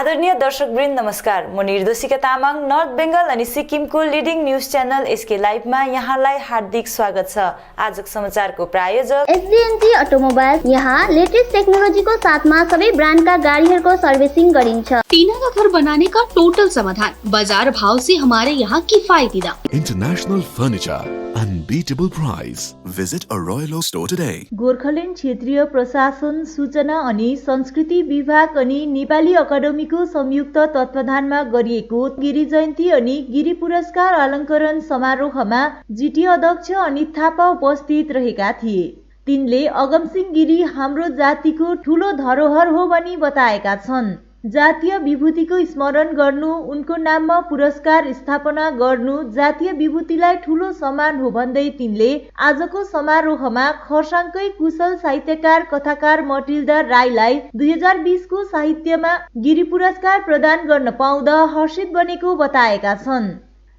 आदरणीय दर्शकवृन्द नमस्कार। म निर्दोषिका तामाङ नर्थ बेंगल अनि सिक्किमको लिडिङ न्यूज च्यानल एसके लाइभमा यहाँलाई हार्दिक स्वागत छ। आजको समाचारको प्रायोजक एसडीएनजी अटोमोबाइल्स। यहाँ लेटेस्ट टेक्नोलोजीको साथमा सबै ब्रान्डका गाडीहरूको सर्भिसिङ गरिन्छ। टीना का घर बनाने का टोटल समाधान, बाजार भाव से हमारे यहाँ किफायती दाम। International furniture, unbeatable price. Visit a royal oak store today. Gorkhaland क्षेत्रीय प्रशासन, सूचना अनि संस्कृति विभाग अनि नेपाली अकादमीको संयुक्त तत्वावधानमा गरिएको गिरी जयन्ती अनि गिरी पुरस्कार अलङ्करण समारोहमा जिटिए अध्यक्ष अनित थापा उपस्थित रहेका थिए। तिनले अगमसिंह गिरी हाम्रो जातिको ठूलो धरोहर हो भनी बताएका छन्। जातीय विभूतिको स्मरण गर्नु, उनको नाममा पुरस्कार स्थापना गर्नु जातीय विभूतिलाई ठूलो सम्मान हो भन्दै तिनले आजको समारोहमा खरसाङकै कुशल साहित्यकार कथाकार मटिल्दा राईलाई 2020 को साहित्यमा गिरी पुरस्कार प्रदान गर्न पाउँदा हर्षित बनेको बताएका छन्।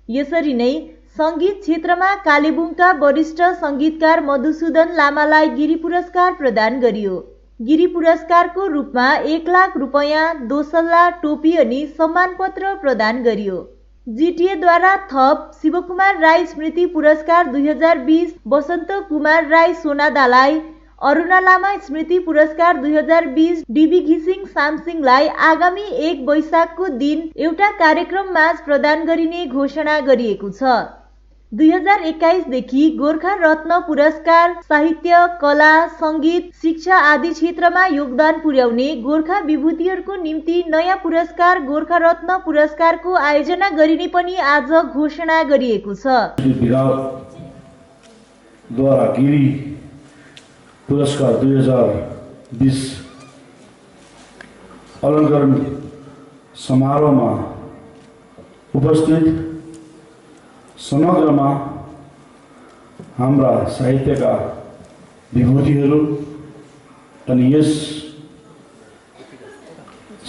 यसरी नै संगीत क्षेत्रमा कालेबुङका वरिष्ठ संगीतकार मधुसूदन लामालाई गिरी पुरस्कार प्रदान गरियो। गिरी पुरस्कारको रूपमा 1 लाख रुपैयाँ, दोसल्ला, टोपी अनि सम्मान पत्र प्रदान गरियो। जिटिएद्वारा थप शिवकुमार राई स्मृति पुरस्कार 2020, वसन्त कुमार राई सोनादालाई, अरुणा लामा स्मृति पुरस्कार 2020 डिबी घिसिङ सामसिङलाई आगामी 1 वैशाखको दिन एउटा कार्यक्रममा प्रदान गरिने घोषणा गरिएको छ। 2021 देखि गोर्खा रत्न पुरस्कार साहित्य, कला, संगीत, शिक्षा आदि क्षेत्रमा योगदान पुर्याउने गोर्खा विभूतिहरूको निम्ति नयाँ पुरस्कार गोर्खा रत्न पुरस्कारको आयोजना गरिने पनि आज घोषणा गरिएको छ। द्वारा गिरी पुरस्कार 2020 अलङ्करण समारोहमा उपस्थित समग्रमा हाम्रा साहित्यका विभूतिहरू अनि यस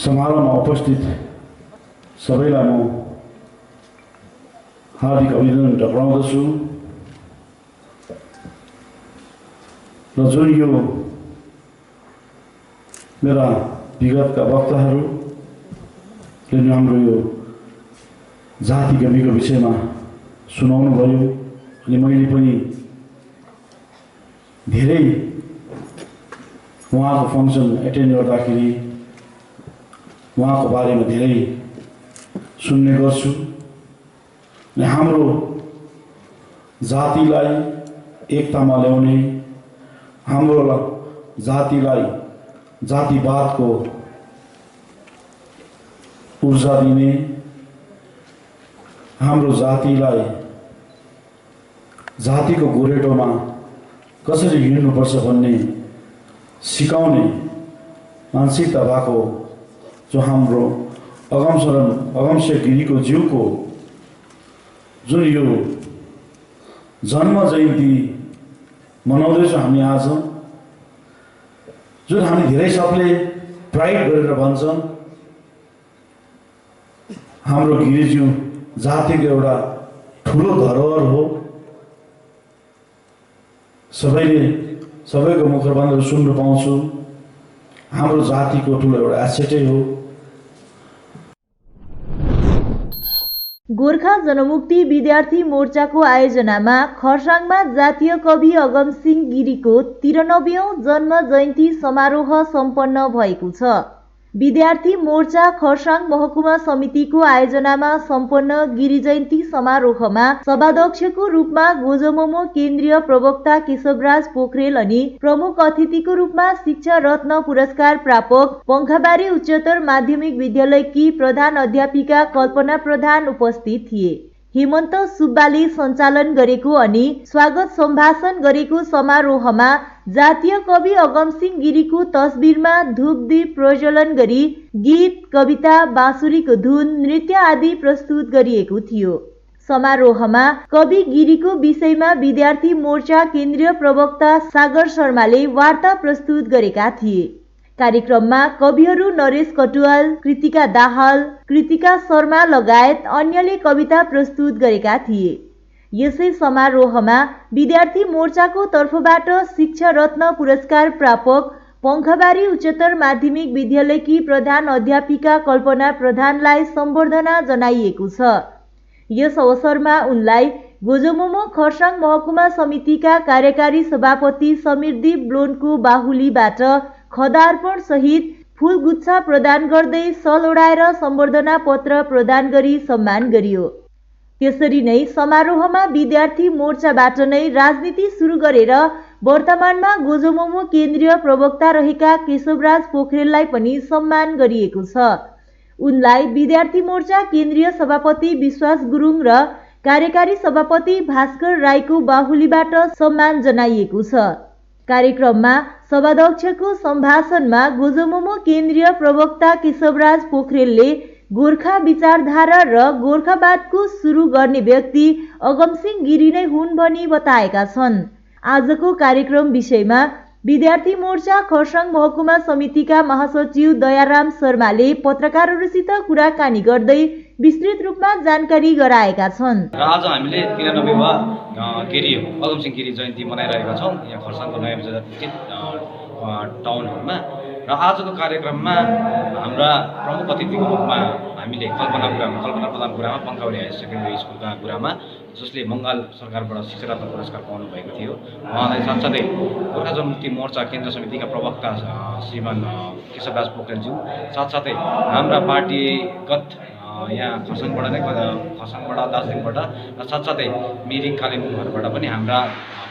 समारोहमा उपस्थित सबैलाई म हार्दिक अभिनन्दन टक्राउँदछु र जुन यो मेरा विगतका वक्ताहरूले हाम्रो यो जाति कविको विषयमा सुनाउनु भयो अनि मैले पनि धेरै उहाँको फङ्सन एटेन्ड गर्दाखेरि उहाँको बारेमा धेरै सुन्ने गर्छु। अनि हाम्रो जातिलाई एकतामा ल्याउने, हाम्रो जातिलाई जातिवादको ऊर्जा दिने, हाम्रो जातिलाई जातिको गोरेटोमा कसरी हिँड्नुपर्छ भन्ने सिकाउने मानसिकता भएको जो हाम्रो अगमसिंह गिरीको ज्यूको जुन यो जन्म जयन्ती मनाउँदैछौँ हामी आज, जुन हामी धेरै सबले प्राइड गरेर भन्छौँ हाम्रो गिरीज्यू जातिको एउटा ठुलो धरोहर हो। सबैको मुखबाट सुन्न पाउँछु, हाम्रो जातिको ठुलो एउटा एसेटै हो। गोर्खा जनमुक्ति विद्यार्थी मोर्चाको आयोजनामा खरसाङमा जातीय कवि अगमसिंह गिरीको 93औं जन्म जयन्ती समारोह सम्पन्न भएको छ। विद्यार्थी मोर्चा खरसाङ महकुमा समितिको आयोजनामा सम्पन्न गिरी जयन्ती समारोहमा सभाध्यक्षको रूपमा गोजमोमो केन्द्रीय प्रवक्ता केशवराज पोखरेल अनि प्रमुख अतिथिको रूपमा शिक्षा रत्न पुरस्कार प्रापक पंखाबारी उच्चतर माध्यमिक विद्यालयकी प्रधान अध्यापिका कल्पना प्रधान उपस्थित थिए। हेमन्त सुब्बाले सञ्चालन गरेको अनि स्वागत सम्भाषण गरेको समारोहमा जातीय कवि अगमसिंह गिरीको तस्बिरमा धूपदीप प्रज्वलन गरी गीत, कविता, बाँसुरीको धुन, नृत्य आदि प्रस्तुत गरिएको थियो। समारोहमा कवि गिरीको विषयमा विद्यार्थी मोर्चा केन्द्रीय प्रवक्ता सागर शर्माले वार्ता प्रस्तुत गरेका थिए। कार्यक्रममा कविहरू नरेश कटुवाल, कृतिका दाहाल, कृतिका शर्मा लगायत अन्यले कविता प्रस्तुत गरेका थिए। यसै समारोहमा विद्यार्थी मोर्चाको तर्फबाट शिक्षा रत्न पुरस्कार प्रापक पङ्खाबारी उच्चतर माध्यमिक विद्यालयकी प्रधान अध्यापिका कल्पना प्रधानलाई सम्बर्धना जनाइएको छ। यस अवसरमा उनलाई गोजोमोमो खरसाङ महकुमा समितिका कार्यकारी सभापति समीरदीप ब्लोनको बाहुलीबाट खदार्पण सहित फूलगुच्छा प्रदान गर्दै सल ओढाएर सम्बर्धना पत्र प्रदान गरी सम्मान गरियो। त्यसरी नै समारोहमा विद्यार्थी मोर्चाबाट नै राजनीति सुरु गरेर वर्तमानमा गोजोमोमो केन्द्रीय प्रवक्ता रहेका केशवराज पोखरेललाई पनि सम्मान गरिएको छ। उनलाई विद्यार्थी मोर्चा केन्द्रीय सभापति विश्वास गुरुङ र कार्यकारी सभापति भास्कर राईको बाहुलीबाट सम्मान जनाइएको छ। कार्यक्रममा सभाध्यक्षको सम्भाषणमा गोजोमोमो केन्द्रीय प्रवक्ता केशवराज पोखरेलले गोर्खा विचारधारा र गोर्खावादको सुरु गर्ने व्यक्ति अगमसिंह गिरी नै हुन् भनी बताएका छन्। आजको कार्यक्रम विषयमा विद्यार्थी मोर्चा खरसाङ महकुमा समितिका महासचिव दयाराम शर्माले पत्रकारहरूसित कुराकानी गर्दै विस्तृत रूपमा जानकारी गराएका छन्। र आज हामीले 93वा गिरी अगमसिंह गिरी जयन्ती मनाइरहेका छौँ यहाँ खरसाङको नयाँ बजार टाउन हलमा। र आजको कार्यक्रममा हाम्रा प्रमुख अतिथिको रूपमा हामीले कल्पना प्रधान गुरामा पङ्खाबारी हायर सेकेन्डरी स्कुलका गुरामा जसले बङ्गाल सरकारबाट शिक्षा रत्न पुरस्कार पाउनु भएको थियो उहाँलाई साथसाथै गोर्खा जनमुक्ति मोर्चा केन्द्र समितिका प्रवक्ता श्रीमान केशवराज पोखरेलज्यू साथसाथै हाम्रा पार्टीगत यहाँ खरसाङबाट दार्जिलिङबाट र साथसाथै मिरिक कालिम्पोङहरूबाट पनि हाम्रा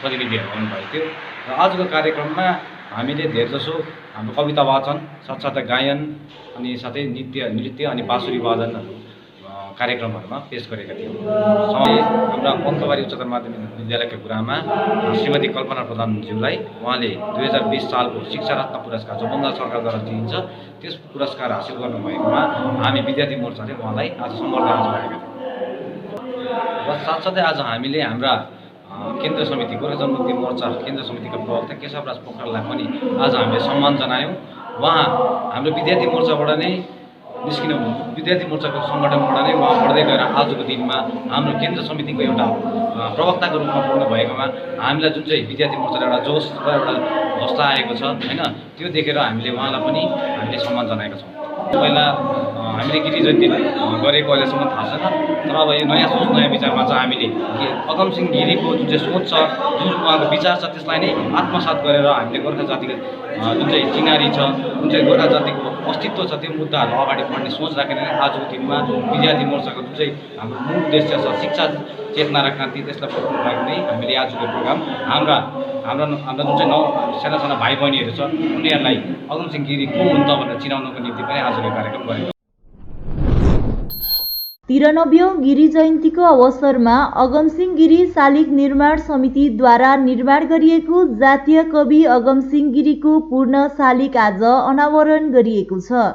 प्रतिनिधिहरू आउनुभएको थियो। र आजको कार्यक्रममा हामीले धेरजसो हाम्रो कविता वाचन साथसाथै गायन अनि साथै नृत्य अनि बाँसुरी वादनहरू कार्यक्रमहरूमा पेश गरेका थियौँ। हाम्रा पङ्खाबारी उच्चतर माध्यमिक विद्यालयका गुरामा श्रीमती कल्पना प्रधानज्यूलाई उहाँले 2020 सालको शिक्षा रत्न पुरस्कार जो बङ्गाल सरकारद्वारा दिइन्छ त्यस पुरस्कार हासिल गर्नुभएकोमा हामी विद्यार्थी मोर्चाले उहाँलाई आज सम्बर्धना जनाएका थियौँ। र साथसाथै आज हामीले हाम्रा केन्द्र समिति गोर्खा जनमुक्ति मोर्चा केन्द्र समितिका प्रवक्ता केशवराज पोखरेललाई पनि आज हामीले सम्मान जनायौँ। उहाँ हाम्रो विद्यार्थी मोर्चाबाट नै निस्किनु विद्यार्थी मोर्चाको सङ्गठनबाट नै उहाँ बढ्दै गएर आजको दिनमा हाम्रो केन्द्र समितिको एउटा प्रवक्ताको रूपमा पुग्नु भएकोमा हामीलाई जुन चाहिँ विद्यार्थी मोर्चाले एउटा जोस र एउटा हौसला आएको छ होइन त्यो देखेर हामीले उहाँलाई पनि हामीले सम्मान जनाएका छौँ। पहिला हामीले गिरी जयन्ती गरेको अहिलेसम्म थाहा छैन तर अब यो नयाँ सोच नयाँ विचारमा चाहिँ हामीले अगमसिंह गिरीको जुन चाहिँ सोच छ जुन उहाँको विचार छ त्यसलाई नै आत्मसात गरेर हामीले गोर्खा जातिको जुन चाहिँ चिनारी छ जुन चाहिँ गोर्खा जातिको अस्तित्व छ त्यो मुद्दाहरू अगाडि बढ्ने सोच राखेर नै आजको दिनमा विद्यार्थी मोर्चाको जुन चाहिँ हाम्रो मूल उद्देश्य छ शिक्षा चेतना र क्रान्ति त्यसलाई पुर्याउनु लागि नै हामीले आजको प्रोग्राम हाम्रा जुन चाहिँ साना साना भाइ बहिनीहरू छ उनीहरूलाई अगमसिंह गिरी को हुन् त भनेर चिनाउनको निम्ति पनि आजको कार्यक्रम गरेको। 93औं गिरी जयन्तीको अवसरमा अगमसिंह गिरी शालिग निर्माण समितिद्वारा निर्माण गरिएको जातीय कवि अगमसिंह गिरीको पूर्ण शालिग आज अनावरण गरिएको छ।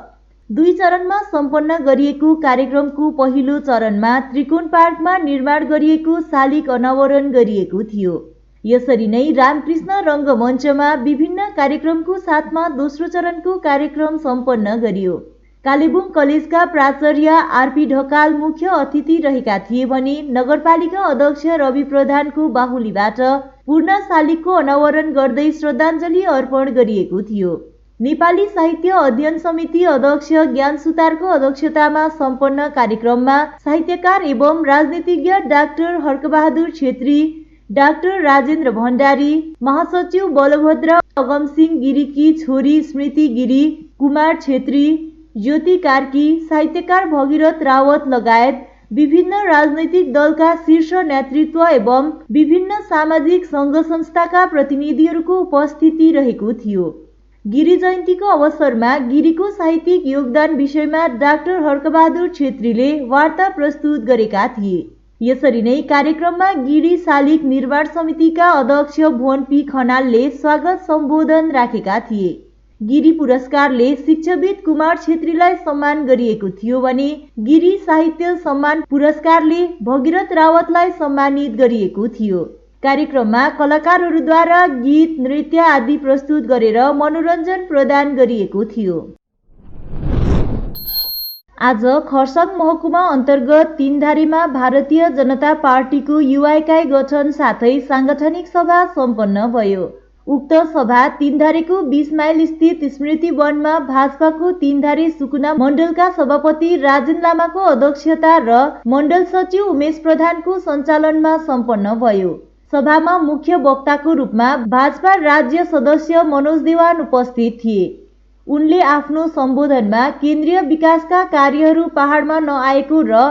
2 चरणमा सम्पन्न गरिएको कार्यक्रमको पहिलो चरणमा त्रिकोण पार्कमा निर्माण गरिएको शालिग अनावरण गरिएको थियो। यसरी नै रामकृष्ण रङ्गमञ्चमा विभिन्न कार्यक्रमको साथमा दोस्रो चरणको कार्यक्रम सम्पन्न गरियो। कालेबुङ कलेजका प्राचार्य आरपी ढकाल मुख्य अतिथि रहेका थिए भने नगरपालिका अध्यक्ष रवि प्रधानको बाहुलीबाट पूर्ण शालिगको अनावरण गर्दै श्रद्धाञ्जली अर्पण गरिएको थियो। नेपाली साहित्य अध्ययन समिति अध्यक्ष ज्ञान सुतारको अध्यक्षतामा सम्पन्न कार्यक्रममा साहित्यकार एवं राजनीतिज्ञ डाक्टर हर्कबहादुर छेत्री, डाक्टर राजेन्द्र भण्डारी, महासचिव बलभद्र अगमसिंह गिरीकी छोरी स्मृति गिरी, कुमार छेत्री, ज्योति कार्की, साहित्यकार भगीरथ रावत लगायत विभिन्न राजनैतिक दलका शीर्ष नेतृत्व एवं विभिन्न सामाजिक सङ्घ संस्थाका प्रतिनिधिहरूको उपस्थिति रहेको थियो। गिरी जयन्तीको अवसरमा गिरीको साहित्यिक योगदान विषयमा डाक्टर हर्कबहादुर छेत्रीले वार्ता प्रस्तुत गरेका थिए। यसरी नै कार्यक्रममा गिरी शालिग निर्माण समितिका अध्यक्ष भुवन पी खनालले स्वागत सम्बोधन राखेका थिए। गिरी पुरस्कारले शिक्षाविद कुमार छेत्रीलाई सम्मान गरिएको थियो भने गिरी साहित्य सम्मान पुरस्कारले भगीरथ रावतलाई सम्मानित गरिएको थियो। कार्यक्रममा कलाकारहरूद्वारा गीत, नृत्य आदि प्रस्तुत गरेर मनोरञ्जन प्रदान गरिएको थियो। आज खरसाङ महकुमा अन्तर्गत तीनधारेमा भारतीय जनता पार्टीको युवा इकाइ गठन साथै साङ्गठनिक सभा सम्पन्न भयो। उक्त सभा तीनधारेको 20 माइल स्थित स्मृति वनमा भाजपाको तीनधारे सुकुना मण्डलका सभापति राजेन लामाको अध्यक्षता र मण्डल सचिव उमेश प्रधानको सञ्चालनमा सम्पन्न भयो। सभामा मुख्य वक्ताको रूपमा भाजपा राज्य सदस्य मनोज देवान उपस्थित थिए। उनले आफ्नो सम्बोधनमा केन्द्रीय विकासका कार्यहरू पहाडमा नआएको र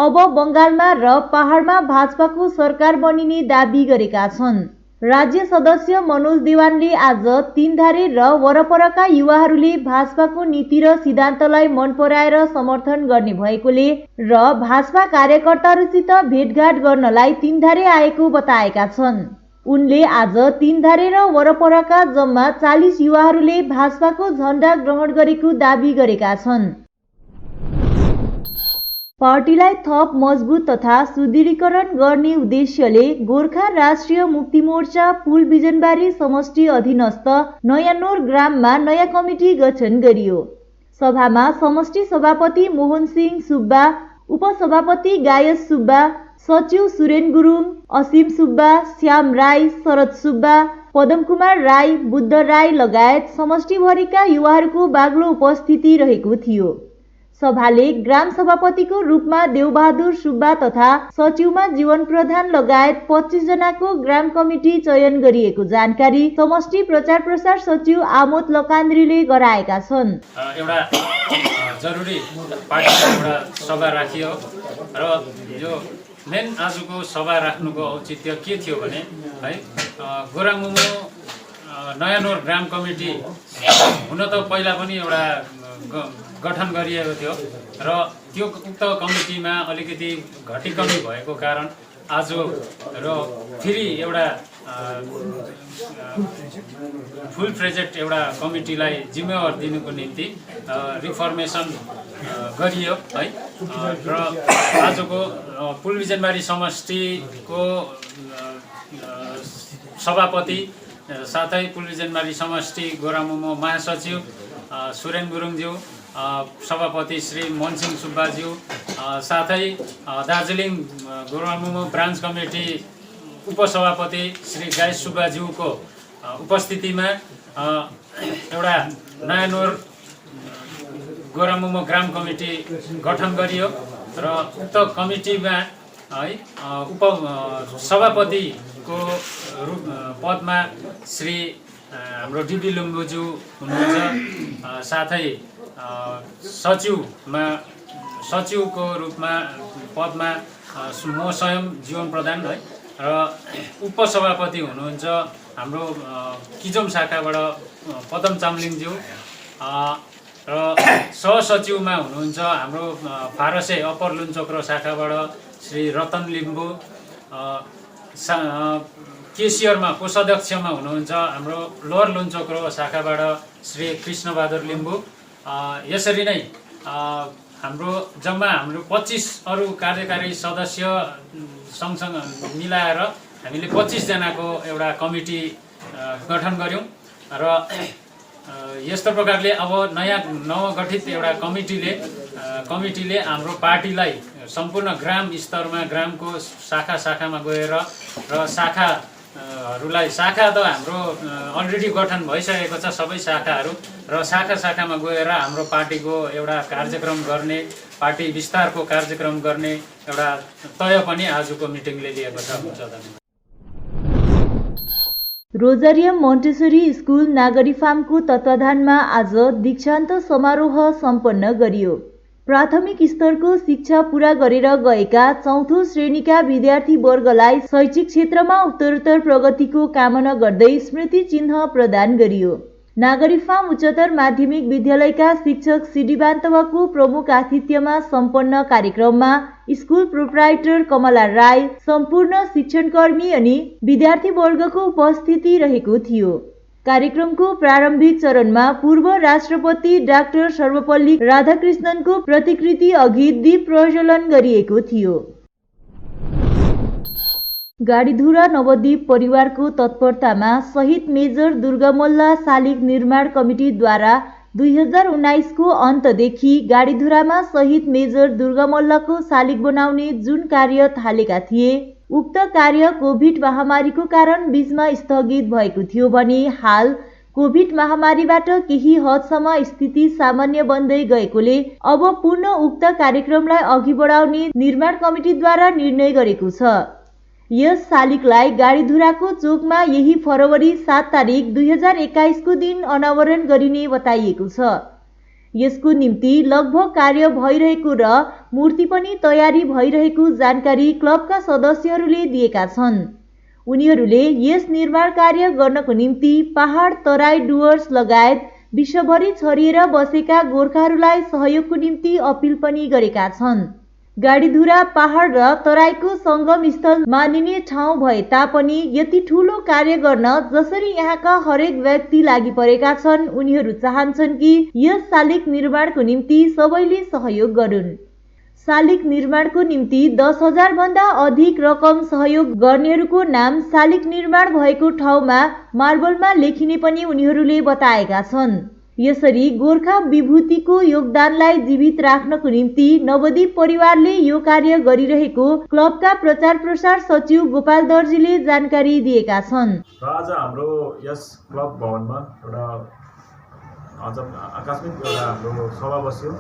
अब बंगालमा र पहाडमा भाजपाको सरकार बनिने दाबी गरेका छन्। राज्य सदस्य मनोज देवानले आज तीनधारे र वरपरका युवाहरूले भाजपाको नीति र सिद्धान्तलाई मन पराएर समर्थन गर्ने भएकोले र भाजपा कार्यकर्ताहरूसित भेटघाट गर्नलाई तीनधारे आएको बताएका छन्। उनले आज तीनधारे र वरपरका जम्मा 40 युवाहरूले भाजपाको झण्डा ग्रहण गरेको दाबी गरेका छन्। पार्टीलाई थप मजबुत तथा सुदृढीकरण गर्ने उद्देश्यले गोर्खा राष्ट्रिय मुक्ति मोर्चा पुल बिजनबारी समष्टि अधीनस्थ नयाँनोर ग्राममा नयाँ कमिटी गठन गरियो। सभामा समष्टि सभापति मोहन सिंह सुब्बा, उपसभापति गायस सुब्बा, सचिव सुरेन गुरुङ, असीम सुब्बा, श्याम राई, शरद सुब्बा, पदम कुमार राई, बुद्ध राई लगायत समष्टिभरिका युवाहरूको बाक्लो उपस्थिति रहेको थियो। सभाले ग्राम सभापतिको रूपमा देवबहादुर सुब्बा तथा सचिवमा जीवन प्रधान लगायत 25 जनाको ग्राम कमिटी चयन गरिएको जानकारी समष्टि प्रचार प्रसार सचिव आमोद लकान्द्रीले गराएका छन्। एउटा जरुरी पार्टीको एउटा सभा राखियो र यो मेन आजको सभा राख्नुको औचित्य के थियो भने है गोरामुमो नयाँनोर ग्राम कमिटी हुन त पहिला पनि एउटा गठन गरिएको थियो र त्यो उक्त कमिटीमा अलिकति घटी कमी भएको कारण आज र फेरि एउटा फुल प्रोजेक्ट एउटा कमिटीलाई जिम्मेवार दिनुको निम्ति रिफर्मेसन गरियो है र आजको पुल बिजनबारी समष्टिको सभापति साथै पुल बिजनबारी समष्टि गोरामुमो महासचिव सुरेन गुरुङज्यू, सभापति श्री मोहनसिंह सुब्बाज्यू, साथै दार्जिलिङ गोरामुमो ब्रान्च कमिटी उपसभापति श्री गायस सुब्बाज्यूको उपस्थितिमा एउटा नयाँनोर गोरामुमो ग्राम कमिटी गठन गरियो र उक्त कमिटीमा है उप सभापतिको पदमा श्री हाम्रो डिबी लुम्बुज्यू हुनुहुन्छ, साथै सचिवको रूपमा पदमा म स्वयं जीवन प्रधान है र उपसभापति हुनुहुन्छ हाम्रो किजोम शाखाबाट पदम चामलिङज्यू र सहसचिवमा हुनुहुन्छ हाम्रो फारसे अप्पर लुन्चोक्रो शाखाबाट श्री रतन लिम्बू, केसियरमा कोषाध्यक्षमा हुनुहुन्छ हाम्रो लोवर लुन्चोक्रो शाखाबाट श्री कृष्णबहादुर लिम्बू। यसरी नै हाम्रो जम्मा हाम्रो 25 अरू कार्यकारी सदस्य सँगसँग मिलाएर हामीले 25 जनाको एउटा कमिटी गठन गर्यौं र यस्तो प्रकारले अब नयाँ नवगठित एउटा कमिटीले हाम्रो पार्टीलाई सम्पूर्ण ग्राम स्तरमा ग्रामको शाखामा गएर र शाखाहरूलाई शाखा त हाम्रो अलरेडी गठन भइसकेको छ सबै शाखाहरू र शाखामा गएर हाम्रो पार्टीको एउटा कार्यक्रम गर्ने, पार्टी विस्तारको कार्यक्रम गर्ने एउटा तय पनि आजको मिटिङले लिएको छ। रोजरियम मोन्टेसरी स्कुल नागरी फार्मको तत्वाधानमा आज दीक्षान्त समारोह सम्पन्न गरियो। प्राथमिक स्तरको शिक्षा पूरा गरेर गएका चौथो श्रेणीका विद्यार्थी वर्गलाई शैक्षिक क्षेत्रमा उत्तरोत्तर प्रगतिको कामना गर्दै स्मृति चिन्ह प्रदान गरियो। नागरी फार्म उच्चतर माध्यमिक विद्यालयका शिक्षक सिडी बान्तवाको प्रमुख आतिथ्यमा सम्पन्न कार्यक्रममा स्कुल प्रोप्राइटर कमला राई, सम्पूर्ण शिक्षणकर्मी अनि विद्यार्थी वर्गको उपस्थिति रहेको थियो। कार्यक्रमको प्रारम्भिक चरणमा पूर्व राष्ट्रपति डाक्टर सर्वपल्ली राधाकृष्णनको प्रतिकृति अघि दीप प्रज्वलन गरिएको थियो। गाडीधुरा नवद्वीप परिवारको तत्परतामा शहीद मेजर दुर्गामल्ल शालिग निर्माण कमिटीद्वारा 2019 को अन्तदेखि गाडीधुरामा शहीद मेजर दुर्गामल्लको शालिग बनाउने जुन कार्य थालेका थिए उक्त कार्य कोभिड महामारीको कारण बीचमा स्थगित भएको थियो भने हाल कोभिड महामारीबाट केही हदसम्म स्थिति सामान्य बन्दै गएकोले अब पुनः उक्त कार्यक्रमलाई अघि बढाउने निर्माण कमिटीद्वारा निर्णय गरेको छ। यस शालिगलाई गाडीधुराको चोकमा यही फरवरी 7 तारिक 2021 को दिन अनावरण गरिने बताइएको छ। यसको निम्ति लगभग कार्य भइरहेको र मूर्ति पनि तयारी भइरहेको जानकारी क्लबका सदस्यहरूले दिएका छन्। उनीहरूले यस निर्माण कार्य गर्नको निम्ति पहाड तराई डुवर्स लगायत विश्वभरि छरिएर बसेका गोर्खाहरूलाई सहयोगको निम्ति अपिल पनि गरेका छन्। गाडीधुरा पहाड र तराईको संगम स्थल मानिने ठाउँ भए तापनि यति ठूलो कार्य गर्न जसरी यहाँका हरेक व्यक्ति लागि परेका छन्, उनीहरू चाहन्छन् कि यस शालिग निर्माणको निम्ति सबैले सहयोग गरून्। शालिग निर्माणको निम्ति 10,000 भन्दा अधिक रकम सहयोग गर्नेहरूको नाम शालिग निर्माण भएको ठाउँमा मार्बलमा लेखिने पनि उनीहरूले बताएका छन्। यसरी गोर्खा विभूतिको योगदानलाई जीवित राख्नको निम्ति नवदीप परिवारले यो कार्य गरिरहेको क्लबका प्रचार प्रसार सचिव गोपाल दर्जीले जानकारी दिएका छन्। आज हाम्रो यस क्लब भवनमा एउटा आज आकस्मिक एउटा हाम्रो सभा बस्यो।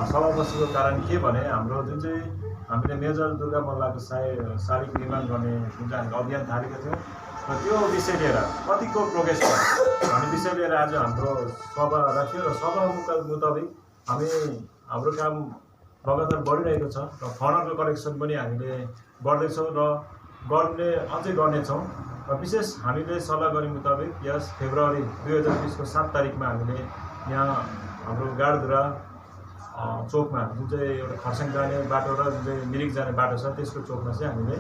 सभा बसेको कारण के भने हाम्रो जुन चाहिँ हामीले मेजर दुर्गा मल्लको शालिग निर्माण गर्ने जुन चाहिँ हामीले अभियान थालेको थियौँ र त्यो विषय लिएर कतिको प्रोग्रेस छ भन्ने विषय लिएर आज हाम्रो सभा राख्यो र सभा मुताबिक हाम्रो काम लगातार बढिरहेको छ र फन्डहरूको कलेक्सन पनि हामीले गर्दैछौँ र अझै गर्नेछौँ र विशेष हामीले सल्लाह गरे मुताबिक यस फेब्रुअरी 2020 को 7 तारिकमा हामीले यहाँ हाम्रो गाडीधुरा चोकमा जुन चाहिँ एउटा खरसाङ जाने बाटो र जुन चाहिँ मिरिक जाने बाटो छ त्यसको चोकमा चाहिँ हामीले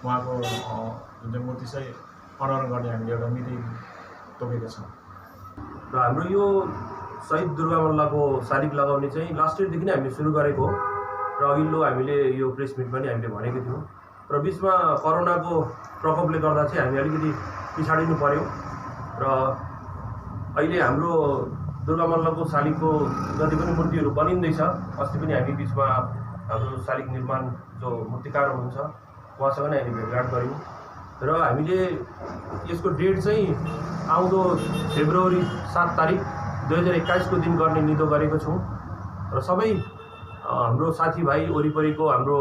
उहाँको जुन चाहिँ मूर्ति चाहिँ अनावरण गर्ने हामीले एउटा मिति तोकेका छौँ। र हाम्रो यो शहीद दुर्गा मल्लको शालिग लगाउने चाहिँ लास्ट इयरदेखि नै हामीले सुरु गरेको हो र अघिल्लो हामीले यो प्रेस मिट पनि हामीले भनेको थियौँ र बिचमा कोरोनाको प्रकोपले गर्दा चाहिँ हामी अलिकति पिछाडिनु पर्यो र अहिले हाम्रो दुर्गा मल्लको शालिगको जति पनि मूर्तिहरू बनिँदैछ। अस्ति पनि हामी बिचमा हाम्रो शालिग निर्माण जो मूर्तिकार हुनुहुन्छ उहाँसँग नै हामी भेटघाट गऱ्यौँ र हामीले यसको डेट चाहिँ आउँदो फेब्रुअरी 7 तारिक 2021 को दिन गर्ने निधो गरेको छौँ र सबै हाम्रो साथीभाइ वरिपरिको हाम्रो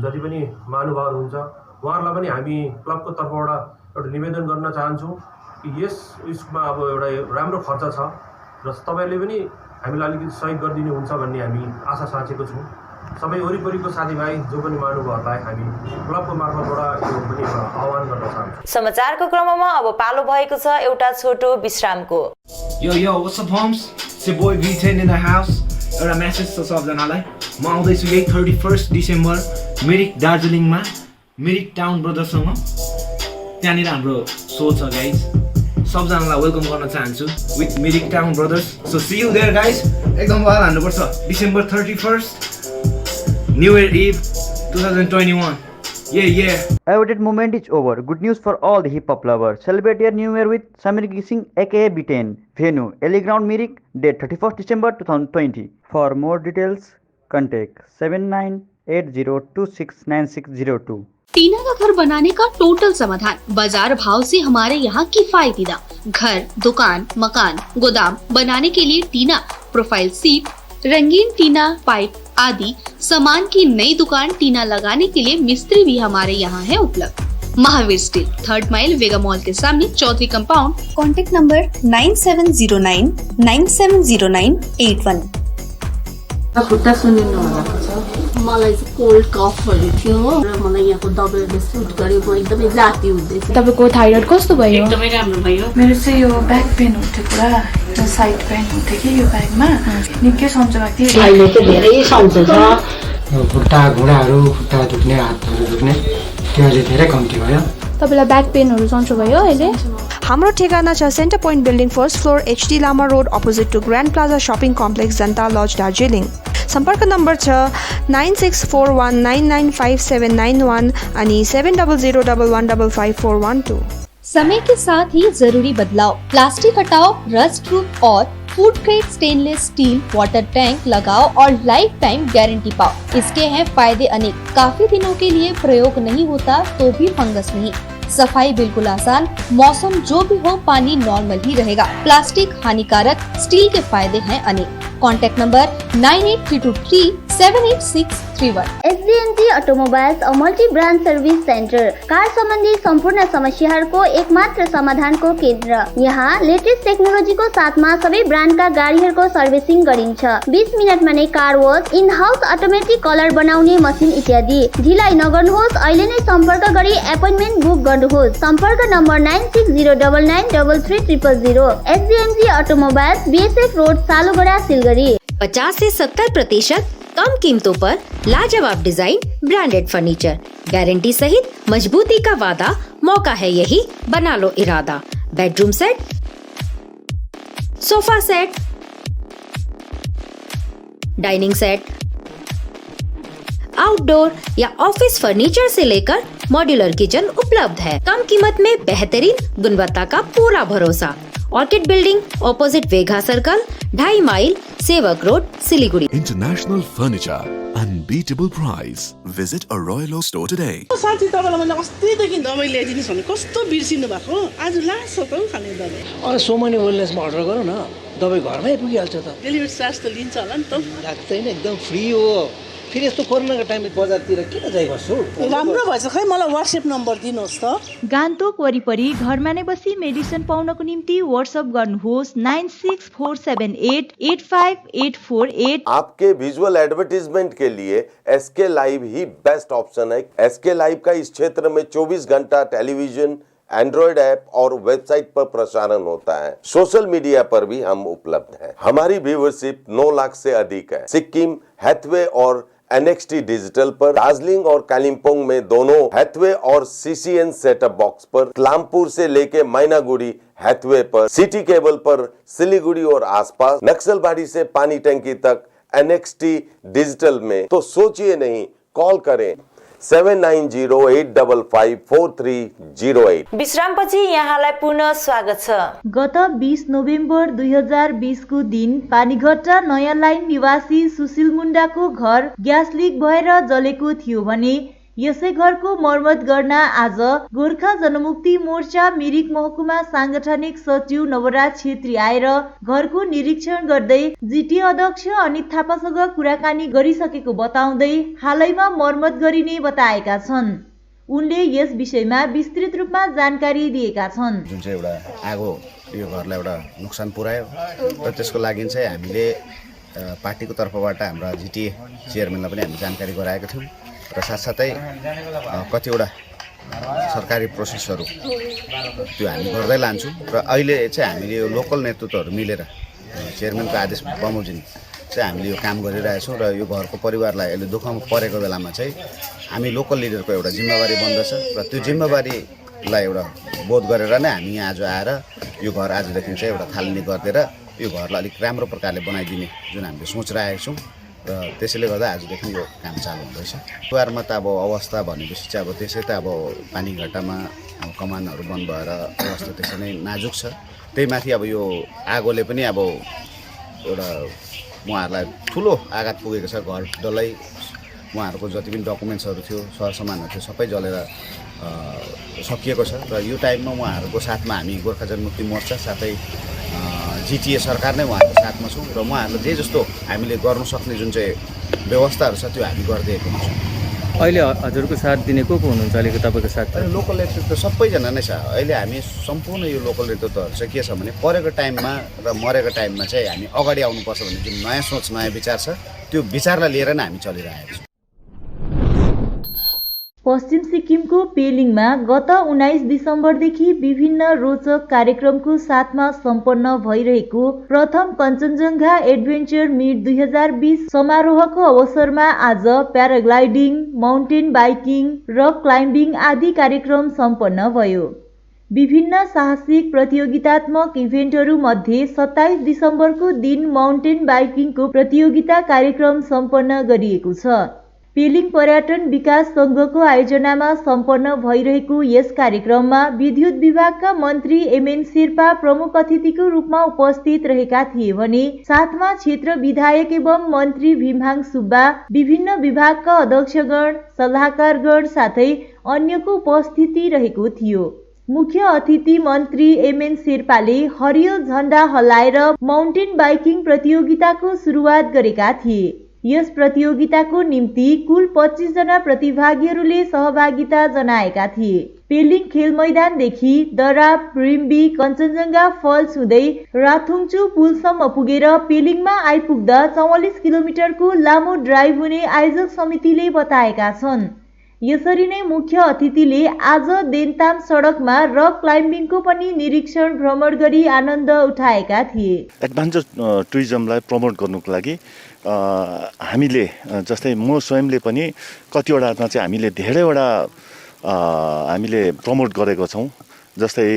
जति पनि महानुभावहरू हुन्छ उहाँहरूलाई पनि हामी क्लबको तर्फबाट एउटा निवेदन गर्न चाहन्छौँ कि यस उयसमा अब एउटा राम्रो खर्च छ र तपाईँले पनि हामीलाई अलिकति सहयोग गरिदिनुहुन्छ भन्ने हामी आशा साँचेको छौँ। सबै वरिपरिको साथीभाइ जो पनि महानुभावहरूलाई हामी क्लबको मार्फतबाट यो पनि आह्वान गर्न चाहन्छौँ। समाचारको क्रममा अब पालो भएको छ एउटा छोटो विश्रामको। यो what's up homes? It's your boy V10 in the house. एउटा मेसेज छ सबजनालाई। म आउँदैछु यही 31 डिसेम्बर मिरिक दार्जिलिङमा मिरिक टाउन ब्रदर्ससँग। त्यहाँनिर हाम्रो सो छ गाइज। सबजनालाई वेलकम गर्न चाहन्छु with Mirik town brothers. So see you there guys. एकदम वाल हान्नुपर्छ। December 31 new year eve 2021. Yeah. Awaited moment is over. Good news for all the hip hop lovers. Celebrate your new year with Samir Gising aka B10. Venue Ellie Ground Mirik. Date 31st December 2020. For more details, contact 7980269602. टीना का घर बनाने का total समाधान बाजार भाव से हमारे यहाँ किफायती दाम। घर, दुकान, मकान, गोदाम बनाने के लिए टीना, प्रोफाइल सीट, रंगीन टीना, पाइप आदि सामान की नई दुकान टीना लगाने के लिए मिस्त्री भी हमारे यहाँ है उपलब्ध। महावीर स्टील 3rd माइल वेगा मॉल के सामने चौधरी कंपाउंड। Contact number 9709 970981। खुट्टा सुनिनु भएको छ। मलाई चाहिँ कोल्ड कफहरू थियो र मलाई यहाँको दबाईले सुट गर्यो। म एकदमै जाती हुँदैछु। तपाईको थाइरोइड कस्तो भयो? एकदमै राम्रो भयो। मेरो चाहिँ यो ब्याक पेन हुन्थ्यो पुरा, यो साइड पेन हुन्थ्यो कि यो ब्याकमा निकै सन्चो भएको थियो। अहिले चाहिँ धेरै सन्चो छ। खुट्टा घुँडाहरू, खुट्टा दुख्ने, हातहरू दुख्ने त्यो अहिले धेरै कम्ती भयो। तपाईलाई ब्याक पेनहरू सन्चो भयो अहिले? हाम्रो ठेगाना छ centre point building 1st floor HD Lama road opposite to grand plaza shopping complex Janata lodge Darjeeling. सम्पर्क नम्बर छ 9641995791 अनि 7001155412। समय के साथ ही जरूरी बदलाव, प्लास्टिक हटाओ, रस्ट प्रूफ और food grade stainless still water tank लगाओ और लाइफ टाइम गारंटी पाओ। इसके हैं फायदे अनेक। काफी दिनों के लिए प्रयोग नहीं होता तो भी फंगस नहीं। सफाई बिल्कुल आसान, मौसम जो भी हो पानी नॉर्मल ही रहेगा। प्लास्टिक हानिकारक, स्टील के फायदे हैं अनेक। Contact number 9832378631। SDNG automobiles a multi brand service centre, car सम्बन्धी सम्पूर्ण समस्याहरूको एकमात्र समाधानको केन्द्र। यहाँ लेटेस्ट टेक्नोलोजीको साथमा सबै ब्रान्डका गाडीहरूको सर्भिसिङ गरिन्छ। 20 मिनटमा नै car wash, in house automatic colour बनाउने मसिन इत्यादि। ढिलाइ नगर्नुहोस्, अहिले नै सम्पर्क गरी एपोइन्टमेन्ट बुक गर्नुहोस्। सम्पर्क number 9609993300। SDNG automobiles, BSF road, Salugara, Siliguri. 50 से 70% कम कीमतों पर लाजवाब डिजाइन, ब्रांडेड फर्नीचर, गारंटी सहित मजबूती का वादा। मौका है यही, बना लो इरादा। Bedroom set, sofa set, dining set, outdoor या ऑफिस फर्नीचर से लेकर मॉड्यूलर किचन उपलब्ध है। कम कीमत में बेहतरीन गुणवत्ता का पूरा भरोसा। Orchid building, opposite Vega circle, 2.5 mile, Sevoke road, Siliguri. International Furniture, unbeatable price. Visit a Royal Oak store today. साथी तपाईँलाई मैले अस्तिदेखि दबाई ल्याइदिनुहोस् भने कस्तो बिर्सिनु भएको, आज लास्ट हो त खाने दबाई। अरे सोमनी वेलनेसमा अर्डर गर न, दबाई घरमै पुगिहाल्छ त। डेलिभरी चार्ज त लिन्छ होला नि त? लाग्दैन, एकदम फ्री हो। फेरि यस्तो कोरोनाको टाइममा बजारतिर किन जाइ बस्छु? राम्रो भएछ, खै मलाई व्हाट्सएप नम्बर दिनुहोस् त। गान्तोक वरिपरि घरमा नै बसी मेडिसिन पाउनको निम्ति व्हाट्सएप गर्नुहोस् 9647885848। आपके विजुअल एडवर्टीजमेंट के लिए SK लाइव ही बेस्ट ऑप्शन है। SK लाइव का इस क्षेत्र में 24 घंटा टेलीविजन, एंड्रॉइड ऐप और वेबसाइट पर प्रसारण होता है। सोशल मीडिया पर भी हम उपलब्ध हैं। हमारी व्यूवरशिप 9 लाख से अधिक है। सिक्किम, हैथवे और NXT डिजिटल पर, दार्जिलिंग और कालिम्पोंग में दोनों हैथवे और CCN सेटअप बॉक्स पर, क्लामपुर से लेके मैनागुड़ी हैथवे पर, सिटी केबल पर, सिलीगुड़ी और आसपास, नक्सलबाड़ी से पानी टंकी तक NXT डिजिटल में। तो सोचिए नहीं, कॉल करें 7908554308। विश्रामपछि यहाँलाई पुनः स्वागत छ। गत 20 नोभेम्बर 2020 को दिन पानीघट्टा नयाँ लाइन निवासी सुशील मुण्डाको घर ग्यास लिक भएर जलेको थियो भने यसै घरको मर्मत गर्न आज गोर्खा जनमुक्ति मोर्चा मिरिक महकुमा सांगठनिक सचिव नवराज छेत्री आएर घरको निरीक्षण गर्दै जिटी अध्यक्ष अनित थापासँग कुराकानी गरिसकेको बताउँदै हालैमा मर्मत गरिने बताएका छन्। उनले यस विषयमा विस्तृत रूपमा जानकारी दिएका छन्। जुन चाहिँ एउटा आगो यो घरलाई एउटा नोक्सान पुर्यायो र त्यसको लागि चाहिँ हामीले पार्टीको तर्फबाट हाम्रा जिटिए चेयरम्यानलाई पनि हामी जानकारी गराएका थियौँ र साथसाथै कतिवटा सरकारी प्रोसेसहरू त्यो हामी गर्दै लान्छौँ र अहिले चाहिँ हामीले यो लोकल नेतृत्वहरू मिलेर चेयरम्यानको आदेश बमोजिम चाहिँ हामीले यो काम गरिरहेछौँ र यो घरको परिवारलाई अहिले दुःखमा परेको बेलामा चाहिँ हामी लोकल लिडरको एउटा जिम्मेवारी बन्दछ र त्यो जिम्मेवारीलाई एउटा बोध गरेर नै हामी यहाँ आज आएर यो घर आजदेखि चाहिँ एउटा थालनी गरिदिएर यो घरलाई अलिक राम्रो प्रकारले बनाइदिने जुन हामीले सोचिरहेका छौँ र त्यसैले गर्दा आजदेखि यो काम चालु हुँदैछ। परिवारमा त अब अवस्था भनेपछि चाहिँ अब त्यसै त अब पानीघट्टामा अब कमानहरू बन्द भएर अवस्था त्यसै नै नाजुक छ। त्यही माथि अब यो आगोले पनि अब एउटा उहाँहरूलाई ठुलो आघात पुगेको छ। घर डल्लै उहाँहरूको जति पनि डकुमेन्ट्सहरू थियो, सरसामानहरू थियो, सबै जलेर सकिएको छ र यो टाइममा उहाँहरूको साथमा हामी गोर्खा जनमुक्ति मोर्चा साथै जिटिए सरकार नै उहाँहरूको साथमा छौँ र उहाँहरूले जे जस्तो हामीले गर्नु सक्ने जुन चाहिँ व्यवस्थाहरू छ त्यो हामी गरिदिएको हुन्छौँ। अहिले हजुरको साथ दिने को हुनुहुन्छ अहिलेको तपाईँको साथ? लोकल नेतृत्व सबैजना नै छ। अहिले हामी सम्पूर्ण यो लोकल नेतृत्वहरू चाहिँ के छ भने परेको टाइममा र मरेको टाइममा चाहिँ हामी अगाडि आउनुपर्छ भन्ने जुन नयाँ सोच, नयाँ विचार छ त्यो विचारलाई लिएर नै हामी चलिरहेका छौँ। पश्चिम सिक्किमको पेलिङमा गत 19 डिसेम्बरदेखि विभिन्न रोचक कार्यक्रमको साथमा सम्पन्न भइरहेको प्रथम कञ्चनजङ्घा एडभेन्चर मिट 2020 समारोहको अवसरमा आज paragliding, mountain biking, rock climbing आदि कार्यक्रम सम्पन्न भयो। विभिन्न साहसिक प्रतियोगितात्मक इभेन्टहरू मध्ये 27 डिसेम्बरको दिन माउन्टेन बाइकिङको प्रतियोगिता कार्यक्रम सम्पन्न गरिएको छ। पेलिङ पर्यटन विकास सङ्घको आयोजनामा सम्पन्न भइरहेको यस कार्यक्रममा विद्युत विभागका मन्त्री एमएन शेर्पा प्रमुख अतिथिको रूपमा उपस्थित रहेका थिए भने साथमा क्षेत्र विधायक एवं मन्त्री भीमहाङ सुब्बा, विभिन्न विभागका अध्यक्षगण, सल्लाहकारगण साथै अन्यको उपस्थिति रहेको थियो। मुख्य अतिथि मन्त्री एमएन शेर्पाले हरियो झण्डा हल्लाएर माउन्टेन बाइकिङ प्रतियोगिताको सुरुवात गरेका थिए। यस प्रतियोगिताको निम्ति कुल 25 जना प्रतिभागीहरूले सहभागिता जनाएका थिए। पेलिङ खेल मैदानदेखि दराप, रिम्बी, कञ्चनजङ्घा फल्स हुँदै राथुङचु पुलसम्म पुगेर पेलिङमा आइपुग्दा 44 किलोमिटरको लामो ड्राइभ हुने आयोजक समितिले बताएका छन्। यसरी नै मुख्य अतिथिले आज देन्ताम सडकमा रक क्लाइम्बिङको पनि निरीक्षण भ्रमण गरी आनन्द उठाएका थिए। एडभेन्चर टुरिज्मलाई प्रमोट गर्नुको लागि हामीले जस्तै म स्वयंले पनि कतिवटामा चाहिँ हामीले धेरैवटा हामीले प्रमोट गरेको छौँ। जस्तै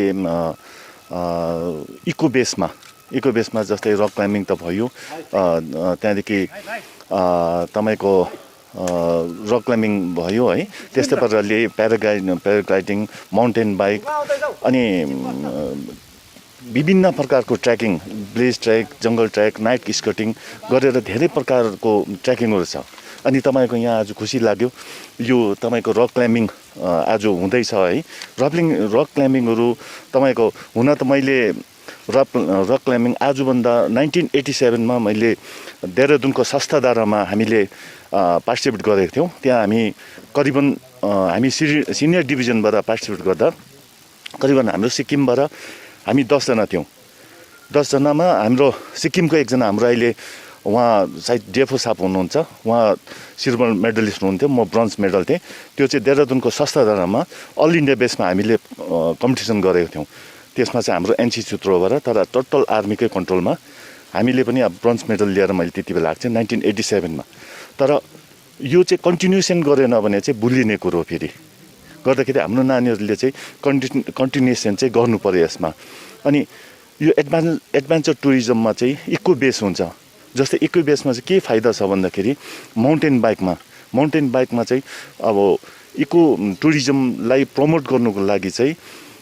इको बेसमा जस्तै रक क्लाइम्बिङ त भयो, त्यहाँदेखि तपाईँको रक क्लाइम्बिङ भयो है, त्यस्तै प्रकारले प्याराग्लाइडिङ, माउन्टेन बाइक अनि विभिन्न प्रकारको ट्रेकिङ, ब्लेज ट्रेक, जङ्गल ट्रेक, नाइट स्कटिङ गरेर धेरै प्रकारको ट्रेकिङहरू छ। अनि तपाईँको यहाँ आज खुसी लाग्यो यो तपाईँको रक क्लाइम्बिङ आज हुँदैछ है। रक क्लाइम्बिङहरू तपाईँको हुन त मैले रक क्लाइम्बिङ आजभन्दा 1987 मैले देहरादूनको सस्ताधारामा हामीले पार्टिसिपेट गरेको थियौँ। त्यहाँ हामी सिनियर डिभिजनबाट पार्टिसिपेट गर्दा करिबन हाम्रो सिक्किमबाट हामी 10 जना थियौँ। 10 जनामा हाम्रो सिक्किमको एकजना हाम्रो अहिले उहाँ सायद डेफो साप हुनुहुन्छ, उहाँ सिल्भर मेडलिस्ट हुनुहुन्थ्यो, म ब्रोन्ज मेडल थिएँ। त्यो चाहिँ देहरादूनको सस्ताधारामा अल इन्डिया बेसमा हामीले कम्पिटिसन गरेको थियौँ। त्यसमा चाहिँ हाम्रो एनसी सूत्रबाट, तर टोटल आर्मीकै कन्ट्रोलमा हामीले पनि अब ब्रोन्ज मेडल लिएर मैले त्यति बेला आएको थिएँ 1987 तर यो चाहिँ कन्टिन्युसन गरेन भने चाहिँ भुलिने कुरो फेरि गर्दाखेरि हाम्रो नानीहरूले चाहिँ कन्टिन्युसन चाहिँ गर्नु पर्यो यसमा। अनि यो एडभेन्चर टुरिज्ममा चाहिँ इको बेस हुन्छ। जस्तै इको बेसमा चाहिँ के फाइदा छ भन्दाखेरि माउन्टेन बाइकमा चाहिँ अब इको टुरिज्मलाई प्रमोट गर्नुको लागि चाहिँ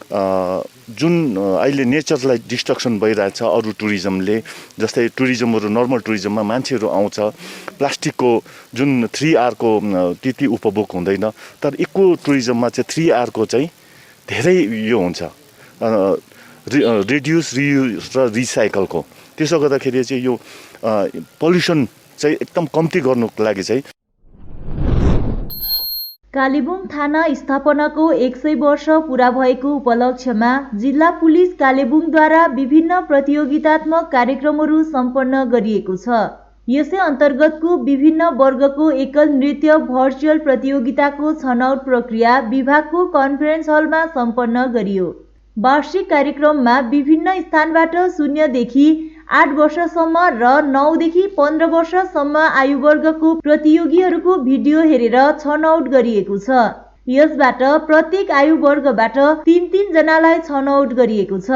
जुन अहिले नेचरलाई डिस्ट्रक्सन भइरहेछ अरू टुरिज्मले, जस्तै टुरिज्महरू नर्मल टुरिज्ममा मान्छेहरू आउँछ, प्लास्टिकको जुन 3R को त्यति उपभोग हुँदैन, तर इको टुरिज्ममा चाहिँ 3R को चाहिँ धेरै यो हुन्छ, रिड्युस, रियुज र रिसाइकलको। त्यसो गर्दाखेरि चाहिँ यो पोल्युसन चाहिँ एकदम कम्ती गर्नुको लागि चाहिँ कालेबुङ थाना स्थापनाको 100 वर्ष पूरा भएको उपलक्ष्यमा जिल्ला पुलिस कालेबुङद्वारा विभिन्न प्रतियोगितात्मक कार्यक्रमहरू सम्पन्न गरिएको छ। यसै अन्तर्गतको विभिन्न वर्गको एकल नृत्य भर्चुअल प्रतियोगिताको छनौट प्रक्रिया विभागको कन्फरेन्स हलमा सम्पन्न गरियो। वार्षिक कार्यक्रममा विभिन्न स्थानबाट 0 देखि 8 वर्षसम्म र 9 देखि 15 वर्षसम्म आयु वर्गको प्रतियोगीहरूको भिडियो हेरेर छनौट गरिएको छ। यसबाट प्रत्येक आयु वर्गबाट 3 जनालाई छनौट गरिएको छ।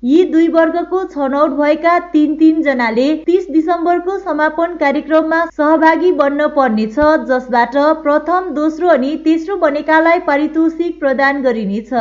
यी 2 वर्गको छनौट भएका 3 जनाले 30 डिसेम्बरको समापन कार्यक्रममा सहभागी बन्न पर्नेछ, जसबाट प्रथम, दोस्रो अनि तेस्रो बनेकालाई पारितोषिक प्रदान गरिनेछ।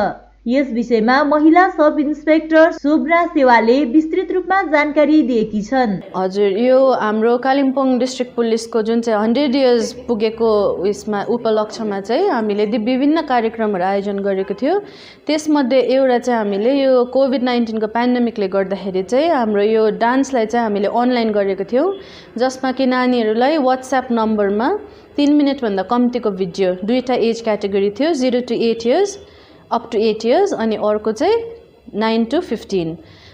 यस विषयमा महिला सब इन्सपेक्टर शोभना सेवाले विस्तृत रूपमा जानकारी दिएकी छन्। हजुर, यो हाम्रो कालिम्पोङ डिस्ट्रिक्ट पुलिसको जुन चाहिँ 100 इयर्स पुगेको उयसमा उपलक्ष्यमा चाहिँ हामीले विभिन्न कार्यक्रमहरू आयोजन गरेको थियो। त्यसमध्ये एउटा चाहिँ हामीले यो कोभिड-19 को पेन्डेमिकले गर्दाखेरि चाहिँ हाम्रो यो डान्सलाई चाहिँ हामीले अनलाइन गरेको थियौँ, जसमा कि नानीहरूलाई वाट्सएप नम्बरमा 3 मिनटभन्दा कम्तीको भिडियो, 2टा एज क्याटेगोरी थियो, 0 to 8 years, up to 8 years अनि अर्को चाहिँ 9 to 15।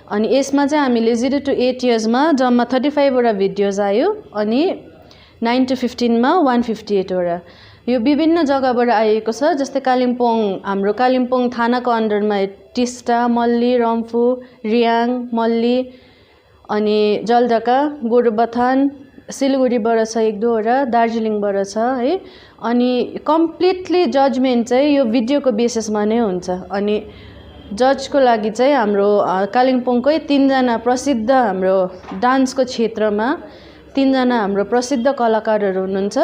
अनि यसमा चाहिँ हामीले 0 to 8 इयर्समा जम्मा 35 वटा भिडियोज आयो अनि 9 to 15 मा 158 वटा। यो विभिन्न जग्गाबाट आएको छ, जस्तै हाम्रो कालिम्पोङ थानाको अन्डरमा टिस्टा, मल्ली, रम्फू, रियाङ, मल्ली अनि जलढका, गोरुबथान, सिलगढीबाट छ 1-2 वटा, दार्जिलिङबाट छ है। अनि कम्प्लिटली जजमेन्ट चाहिँ यो भिडियोको बेसिसमा नै हुन्छ। अनि जजको लागि चाहिँ हाम्रो कालिम्पोङकै 3 जना प्रसिद्ध, हाम्रो डान्सको क्षेत्रमा 3 जना हाम्रो प्रसिद्ध कलाकारहरू हुनुहुन्छ।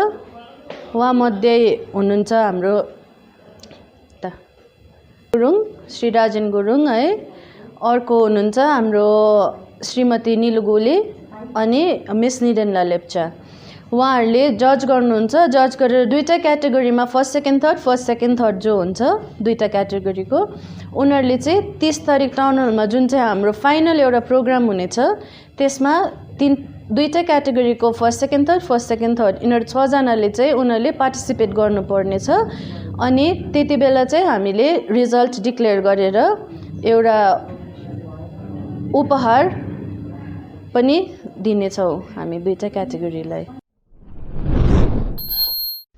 उहाँमध्ये हुनुहुन्छ हाम्रो गुरुङ श्री राजेन गुरुङ है, अर्को हुनुहुन्छ हाम्रो श्रीमती निलु गोले अनि मिस निडेनला लेप्चा। उहाँहरूले जज गर्नुहुन्छ। जज गरेर दुईवटा क्याटेगोरीमा फर्स्ट सेकेन्ड थर्ड जो हुन्छ दुईवटा क्याटेगोरीको, उनीहरूले चाहिँ 30 तारिक टाउन हलमा जुन चाहिँ हाम्रो फाइनल एउटा प्रोग्राम हुनेछ त्यसमा दुईवटा क्याटेगोरीको फर्स्ट सेकेन्ड थर्ड यिनीहरू 6 जनाले चाहिँ उनीहरूले पार्टिसिपेट गर्नुपर्नेछ। अनि त्यति बेला चाहिँ हामीले रिजल्ट डिक्लेयर गरेर एउटा उपहार पनि दिनेछौँ हामी दुईवटा क्याटेगोरीलाई।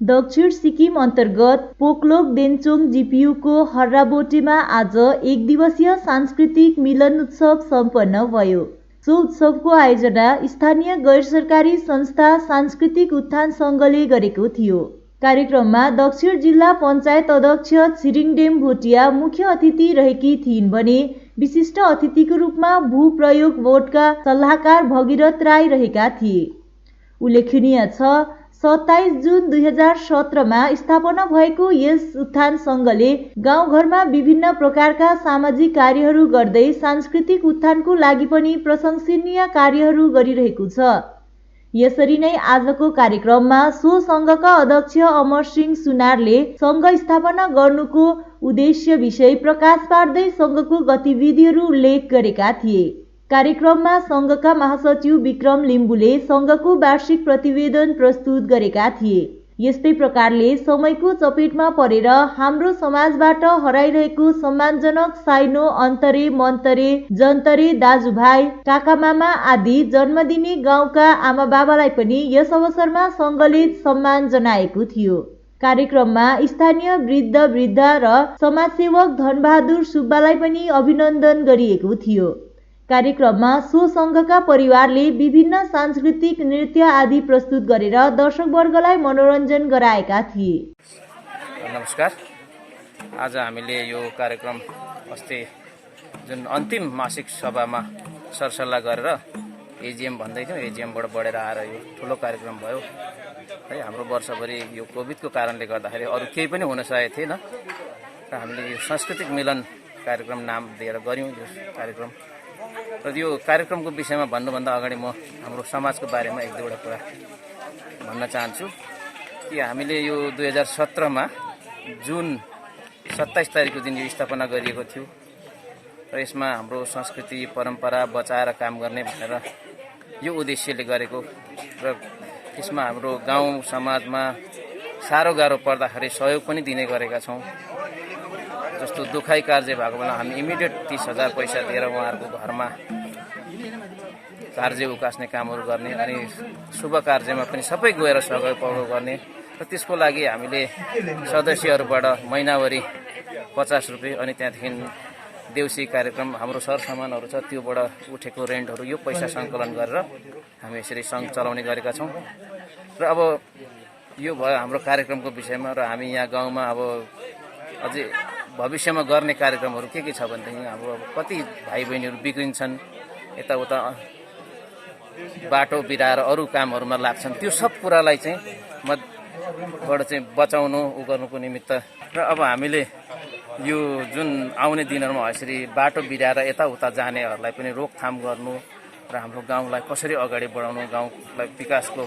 दक्षिण सिक्किम अन्तर्गत पोकलोक देन्चोङ जिपियुको हर्राबोटेमा आज 1 दिवसीय सांस्कृतिक मिलन उत्सव सम्पन्न भयो। सो उत्सवको आयोजना स्थानीय गैर सरकारी संस्था सांस्कृतिक उत्थान सङ्घले गरेको थियो। कार्यक्रममा दक्षिण जिल्ला पञ्चायत अध्यक्ष छिरिङडेम भोटिया मुख्य अतिथि रहेकी थिइन् भने विशिष्ट अतिथिको रूपमा भूप्रयोग बोर्डका सल्लाहकार भगीरथ राई रहेका थिए। उल्लेखनीय छ 27 जुन 2017मा स्थापना भएको यस उत्थान सङ्घले गाउँघरमा विभिन्न प्रकारका सामाजिक कार्यहरू गर्दै सांस्कृतिक उत्थानको लागि पनि प्रशंसनीय कार्यहरू गरिरहेको छ। यसरी नै आजको कार्यक्रममा सो सङ्घका अध्यक्ष अमर सिंह सुनारले सङ्घ स्थापना गर्नुको उद्देश्य विषय प्रकाश पार्दै सङ्घको गतिविधिहरू उल्लेख गरेका थिए। कार्यक्रममा सङ्घका महासचिव विक्रम लिम्बुले सङ्घको वार्षिक प्रतिवेदन प्रस्तुत गरेका थिए। यस्तै प्रकारले समयको चपेटमा परेर हाम्रो समाजबाट हराइरहेको सम्मानजनक साइनो, अन्तरे, मन्तरे, जन्तरे, दाजुभाइ, काकामामा आदि जन्म दिने गाउँका आमाबाबालाई पनि यस अवसरमा सङ्घले सम्मान जनाएको थियो। कार्यक्रममा स्थानीय वृद्ध वृद्धा र समाजसेवक धनबहादुर सुब्बालाई पनि अभिनन्दन गरिएको थियो। कार्यक्रममा सो सङ्घका परिवारले विभिन्न सांस्कृतिक नृत्य आदि प्रस्तुत गरेर दर्शकवर्गलाई मनोरञ्जन गराएका थिए। नमस्कार, आज हामीले यो कार्यक्रम अस्ति जुन अन्तिम मासिक सभामा सरसल्लाह गरेर एजिएम भन्दै थियौँ, एजिएमबाट बढेर आएर यो ठुलो कार्यक्रम भयो है। हाम्रो वर्षभरि यो कोभिडको कारणले गर्दाखेरि अरू केही पनि हुन सकेको थिएन र हामीले यो सांस्कृतिक मिलन कार्यक्रम नाम दिएर गऱ्यौँ यो कार्यक्रम। र यो कार्यक्रमको विषयमा भन्नुभन्दा अगाडि म हाम्रो समाजको बारेमा एक दुईवटा कुरा भन्न चाहन्छु कि हामीले यो 2017मा जुन 27 तारिकको दिन यो स्थापना गरिएको थियो र यसमा हाम्रो संस्कृति परम्परा बचाएर काम गर्ने भनेर यो उद्देश्यले गरेको र यसमा हाम्रो गाउँ समाजमा साह्रो गाह्रो पर्दाखेरि सहयोग पनि दिने गरेका छौँ। जस्तो दुखाइ कार्य भएको बेला हामी इमिडिएट 30,000 पैसा दिएर उहाँहरूको घरमा कार्य उकास्ने कामहरू गर्ने अनि शुभ कार्यमा पनि सबै गएर सहयोग गर्ने र त्यसको लागि हामीले सदस्यहरूबाट महिनावारी 50 रुपियाँ अनि त्यहाँदेखि देउसी कार्यक्रम हाम्रो सरसामानहरू छ त्योबाट उठेको रेन्टहरू यो पैसा सङ्कलन गरेर हामी यसरी सङ्घ चलाउने गरेका छौँ। र अब यो भयो हाम्रो कार्यक्रमको विषयमा र हामी यहाँ गाउँमा अब अझै भविष्यमा गर्ने कार्यक्रमहरू के छ भनेदेखि हाम्रो कति भाइ बहिनीहरू बिग्रिन्छन्, यताउता बाटो बिराएर अरू कामहरूमा लाग्छन्, त्यो सब कुरालाई चाहिँ बाट चाहिँ बचाउनु उ गर्नुको निमित्त र अब हामीले यो जुन आउने दिनहरूमा यसरी बाटो बिराएर यताउता जानेहरूलाई पनि रोकथाम गर्नु र हाम्रो गाउँलाई कसरी अगाडि बढाउनु, गाउँलाई विकासको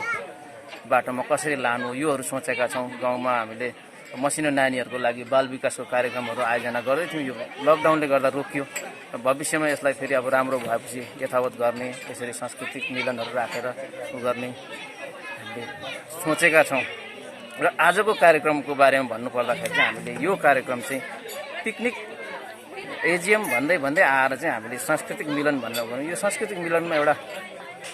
बाटोमा कसरी लानु योहरू सोचेका छौँ। गाउँमा हामीले मसिनो नानीहरूको लागि बाल विकासको कार्यक्रमहरू आयोजना गर्दै थियौँ। यो लकडाउनले गर्दा रोकियो। भविष्यमा यसलाई फेरि अब राम्रो भएपछि यथावत गर्ने, यसरी सांस्कृतिक मिलनहरू राखेर गर्ने हामीले सोचेका छौँ। र आजको कार्यक्रमको बारेमा भन्नुपर्दाखेरि चाहिँ हामीले यो कार्यक्रम चाहिँ पिकनिक एजिएम भन्दै भन्दै आएर चाहिँ हामीले सांस्कृतिक मिलन भनेर गर्नु। यो सांस्कृतिक मिलनमा एउटा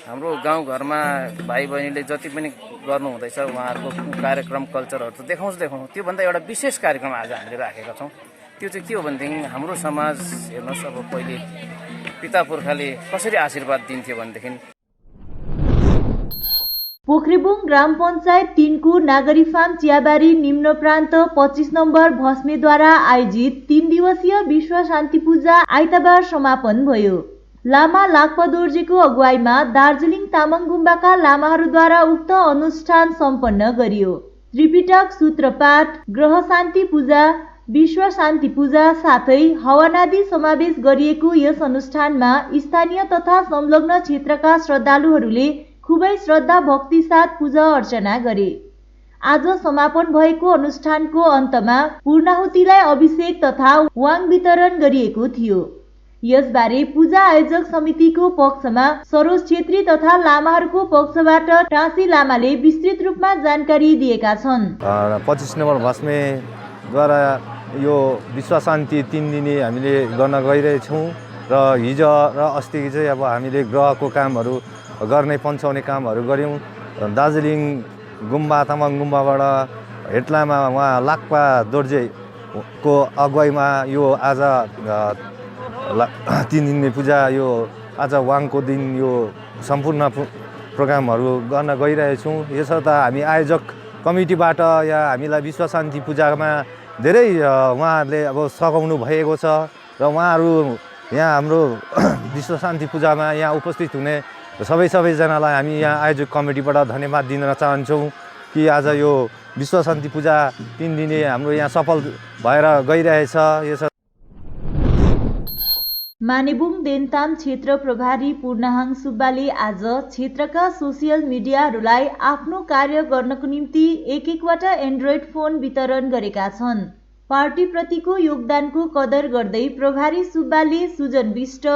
हाम्रो गाउँघरमा भाइ बहिनीले जति पनि गर्नुहुँदैछ उहाँहरूको कार्यक्रम कल्चरहरू त देखाउँछ। त्योभन्दा एउटा विशेष कार्यक्रम आज हामीले राखेका छौँ। त्यो चाहिँ के हो भनेदेखि हाम्रो समाज हेर्नुहोस्, अब पहिले पिता पुर्खाले कसरी आशीर्वाद दिन्थ्यो भनेदेखि पोखरेबुङ ग्राम पञ्चायत 3 को नागरी फार्म चियाबारी निम्न प्रान्त 25 नम्बर भस्मेद्वारा आयोजित 3 दिवसीय विश्व शान्ति पूजा आइतबार समापन भयो। लामा लाक्पादोर्जेको अगुवाईमा दार्जिलिङ तामाङ गुम्बाका लामाहरूद्वारा उक्त अनुष्ठान सम्पन्न गरियो। त्रिपिटक सूत्रपाठ, ग्रह शान्ति पूजा, विश्व शान्ति पूजा साथै हवनादि समावेश गरिएको यस अनुष्ठानमा स्थानीय तथा संलग्न क्षेत्रका श्रद्धालुहरूले खुबै श्रद्धा भक्ति साथ पूजा अर्चना गरे। आज समापन भएको अनुष्ठानको अन्तमा पूर्णाहुतिलाई अभिषेक तथा वाङ वितरण गरिएको थियो। यसबारे पूजा आयोजक समितिको पक्षमा सरोज छेत्री तथा लामाहरूको पक्षबाट टाँसी लामाले विस्तृत रूपमा जानकारी दिएका छन्। 25 नम्बर भस्मेद्वारा यो विश्व शान्ति 3 दिने हामीले गर्न गइरहेछौँ र हिजो र अस्ति चाहिँ अब हामीले ग्रहको कामहरू गर्ने पन्छाउने कामहरू गऱ्यौँ। दार्जिलिङ गुम्बा तामाङ गुम्बाबाट हेटलामा उहाँ लाक्पा दोर्जेको अगुवाईमा यो आज 3 दिने पूजा यो आज वाङको दिन यो सम्पूर्ण प्रोग्रामहरू गर्न गइरहेछौँ। यसर्थ हामी आयोजक कमिटीबाट या हामीलाई विश्व शान्ति पूजामा धेरै उहाँहरूले अब सघाउनु भएको छ र उहाँहरू यहाँ हाम्रो विश्व शान्ति पूजामा यहाँ उपस्थित हुने सबैजनालाई हामी यहाँ आयोजक कमिटीबाट धन्यवाद दिन चाहन्छौँ कि आज यो विश्व शान्ति पूजा 3 दिने हाम्रो यहाँ सफल भएर गइरहेछ। यस मानेबुङ देन्ताम क्षेत्र प्रभारी पूर्णहाङ सुब्बाले आज क्षेत्रका सोसियल मिडियाहरूलाई आफ्नो कार्य गर्नको निम्ति एक-एकवटा एन्ड्रोइड फोन वितरण गरेका छन्। पार्टीप्रतिको योगदानको कदर गर्दै प्रभारी सुब्बाले सुजन विष्ट,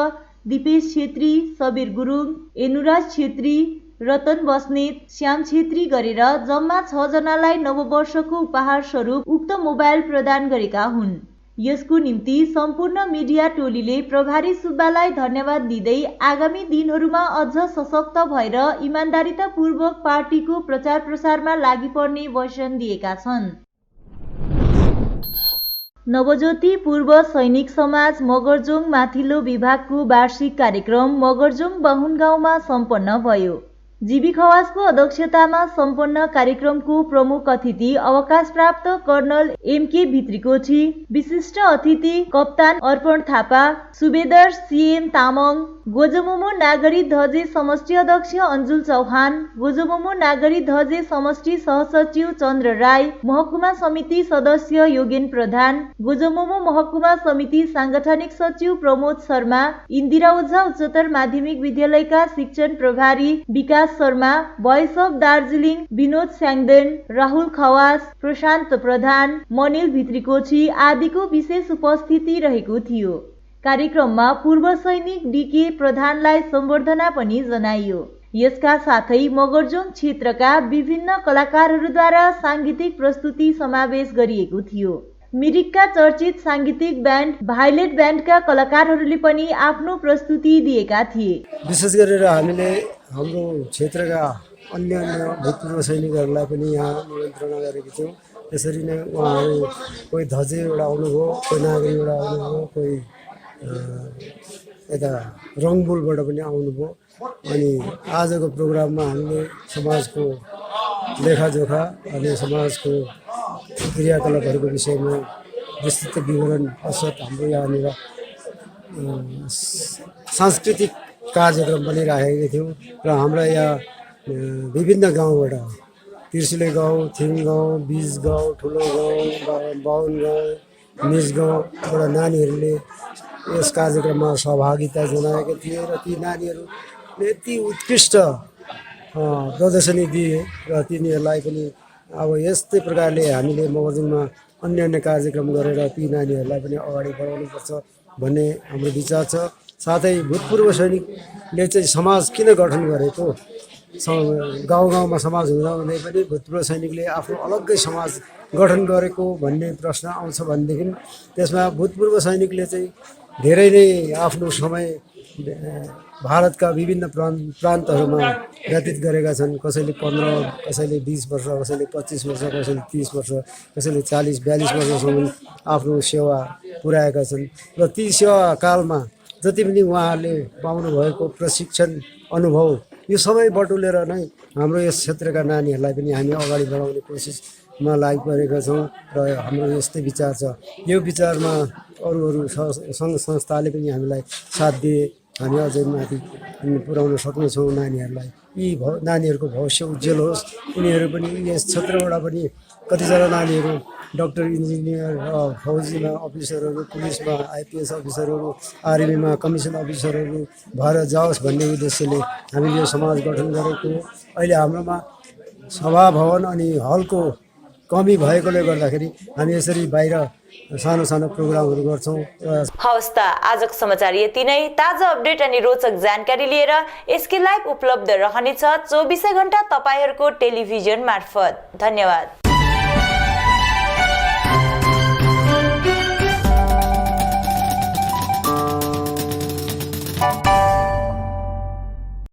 दिपेश छेत्री, सबीर गुरुङ, एनुराज छेत्री, रतन बस्नेत, श्याम छेत्री गरेर जम्मा 6 जनालाई नववर्षको उपहार स्वरूप उक्त मोबाइल प्रदान गरेका हुन्। यसको निम्ति सम्पूर्ण मिडिया टोलीले प्रभारी सुब्बालाई धन्यवाद दिँदै आगामी दिनहरूमा अझ सशक्त भएर इमानदारीतापूर्वक पार्टीको प्रचार प्रसारमा लागि पर्ने वचन दिएका छन्। नवज्योति पूर्व सैनिक समाज मगरजोङ माथिल्लो विभागको वार्षिक कार्यक्रम मगरजोङ बाहुन गाउँमा सम्पन्न भयो। जीवी खवासको अध्यक्षतामा सम्पन्न कार्यक्रमको प्रमुख अतिथि अवकाश प्राप्त कर्नल एमके भित्रीकोठी, विशिष्ट अतिथि कप्तान अर्पण थापा, सुबेदार सीएम तामाङ, गोजमुमो नागरी धजे समष्टि अध्यक्ष अन्जुल चौहान, गोजमुमो नागरी धजे समष्टि सहसचिव चन्द्र राई, महकुमा समिति सदस्य योगेन प्रधान, गोजमुमो महकुमा समिति सांगठनिक सचिव प्रमोद शर्मा, इन्दिरा ओझा उच्चतर माध्यमिक विद्यालयका शिक्षण प्रभारी विकास शर्मा, भोइस अफ दार्जिलिङ विनोद स्याङदेन, राहुल खवास, प्रशान्त प्रधान, मनिल भित्रीकोठी आदिको विशेष उपस्थिति रहेको थियो। कार्यक्रममा पूर्व सैनिक डीके प्रधानलाई सम्बर्धना पनि जनाइयो। यसका साथै मगरजोङ क्षेत्रका विभिन्न कलाकारहरूद्वारा सांगीतिक प्रस्तुति समावेश गरिएको थियो। मिरिकका चर्चित सांगीतिक ब्यान्ड भाइलेट ब्यान्डका कलाकारहरूले पनि आफ्नो प्रस्तुति दिएका थिए। विशेष गरेर हामीले हाम्रो क्षेत्रका अन्य भूतपूर्व सैनिकहरूलाई पनि यहाँ निमन्त्रणा गरेको थियौँ। त्यसरी नै उहाँहरू कोही धजेबाट आउनुभयो, कोही नागरीबाट आउनुभयो, कोही यता रङबुलबाट पनि आउनुभयो। अनि आजको प्रोग्राममा हामीले समाजको लेखाजोखा अनि समाजको क्रियाकलापहरूको विषयमा विस्तृत विवरण अर्थात् हाम्रो यहाँनिर सांस्कृतिक कार्यक्रम पनि राखेका थियौँ र हाम्रा यहाँ विभिन्न गाउँबाट त्रिशुले गाउँ, थिङ गाउँ, बीज गाउँ, ठुलो गाउँ, बाहुन गाउँ, निज गाउँबाट नानीहरूले यस कार्यक्रममा सहभागिता जनाएका थिए र ती नानीहरूले यति उत्कृष्ट प्रदर्शनी दिए र तिनीहरूलाई पनि अब यस्तै प्रकारले हामीले मगरजोङमा अन्य कार्यक्रम गरेर ती नानीहरूलाई पनि अगाडि बढाउनुपर्छ भन्ने हाम्रो विचार छ। साथै भूतपूर्व सैनिकले चाहिँ समाज किन गठन गरेको, गाउँ गाउँमा समाज हुँदाहुँदै पनि भूतपूर्व सैनिकले आफ्नो अलग्गै समाज गठन गरेको भन्ने प्रश्न आउँछ भनेदेखि त्यसमा भूतपूर्व सैनिकले चाहिँ धेरै नै आफ्नो समय भारतका विभिन्न प्रान्तहरूमा व्यतीत गरेका छन्। कसैले 15, कसैले 20 वर्ष, कसैले 25 वर्ष, कसैले 30 वर्ष, कसैले 40-42 वर्षसम्म आफ्नो सेवा पुर्याएका छन् र ती सेवा कालमा जति पनि उहाँहरूले पाउनुभएको प्रशिक्षण अनुभव यो सबै बटुलेर नै हाम्रो यस क्षेत्रका नानीहरूलाई पनि हामी अगाडि बढाउने कोसिसमा लागिपरेका छौँ र हाम्रो यस्तै विचार छ। यो विचारमा अरू सङ्घ संस्थाले पनि हामीलाई साथ दिए हामी अझै माथि पुर्याउन सक्नेछौँ नानीहरूलाई यी नानीहरूको भविष्य उज्जवल होस्। उनीहरू पनि यस क्षेत्रबाट पनि कतिजना नानीहरू डक्टर, इन्जिनियर, फौजीमा अफिसरहरू, पुलिसमा आइपिएस अफिसरहरू, आर्मीमा कमिसन अफिसरहरू भएर जाओस् भन्ने उद्देश्यले हामीले यो समाज गठन गरेको। अहिले हाम्रोमा सभा भवन अनि हलको कमी भएकोले गर्दाखेरि हामी यसरी बाहिर सानो सानो प्रोग्रामहरू गर्छौँ। हवस् त, आजको समाचार यति नै। ताजा अपडेट अनि रोचक जानकारी लिएर एसके लाइभ उपलब्ध रहनेछ 24 घण्टा तपाईहरूको टेलिभिजन मार्फत। धन्यवाद।